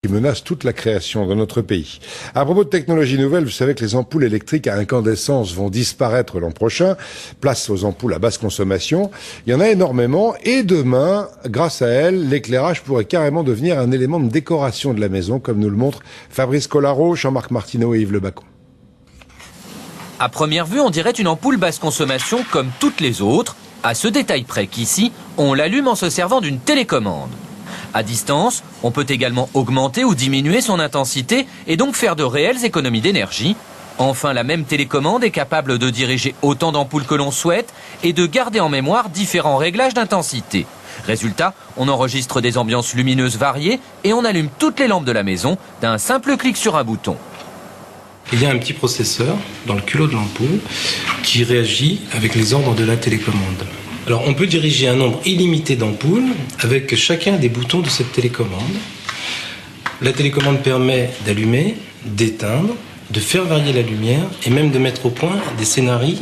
qui menace toute la création dans notre pays. À propos de technologies nouvelles, vous savez que les ampoules électriques à incandescence vont disparaître l'an prochain. Place aux ampoules à basse consommation. Il y en a énormément et demain, grâce à elles, l'éclairage pourrait carrément devenir un élément de décoration de la maison, comme nous le montrent Fabrice Collaro, Jean-Marc Martineau et Yves Le Bacon. À première vue, on dirait une ampoule basse consommation comme toutes les autres, à ce détail près qu'ici, on l'allume en se servant d'une télécommande. À distance, on peut également augmenter ou diminuer son intensité et donc faire de réelles économies d'énergie. Enfin, la même télécommande est capable de diriger autant d'ampoules que l'on souhaite et de garder en mémoire différents réglages d'intensité. Résultat, on enregistre des ambiances lumineuses variées et on allume toutes les lampes de la maison d'un simple clic sur un bouton. Il y a un petit processeur dans le culot de l'ampoule qui réagit avec les ordres de la télécommande. Alors on peut diriger un nombre illimité d'ampoules avec chacun des boutons de cette télécommande. La télécommande permet d'allumer, d'éteindre, de faire varier la lumière et même de mettre au point des scénarios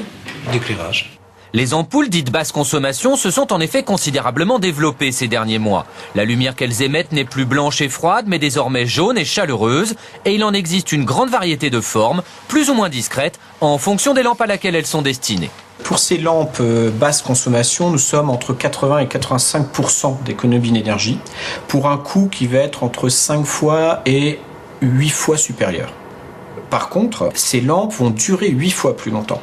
d'éclairage. Les ampoules dites basse consommation se sont en effet considérablement développées ces derniers mois. La lumière qu'elles émettent n'est plus blanche et froide, mais désormais jaune et chaleureuse. Et il en existe une grande variété de formes, plus ou moins discrètes, en fonction des lampes à laquelle elles sont destinées. Pour ces lampes basse consommation, nous sommes entre 80 et 85% d'économie d'énergie, pour un coût qui va être entre 5 fois et 8 fois supérieur. Par contre, ces lampes vont durer 8 fois plus longtemps.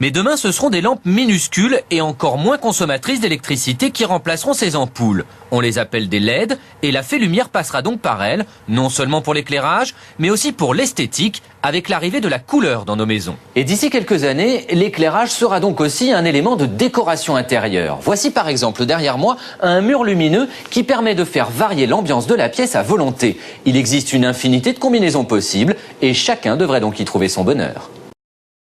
Mais demain, ce seront des lampes minuscules et encore moins consommatrices d'électricité qui remplaceront ces ampoules. On les appelle des LED et la fée lumière passera donc par elles, non seulement pour l'éclairage, mais aussi pour l'esthétique, avec l'arrivée de la couleur dans nos maisons. Et d'ici quelques années, l'éclairage sera donc aussi un élément de décoration intérieure. Voici par exemple derrière moi un mur lumineux qui permet de faire varier l'ambiance de la pièce à volonté. Il existe une infinité de combinaisons possibles et chacun devrait donc y trouver son bonheur.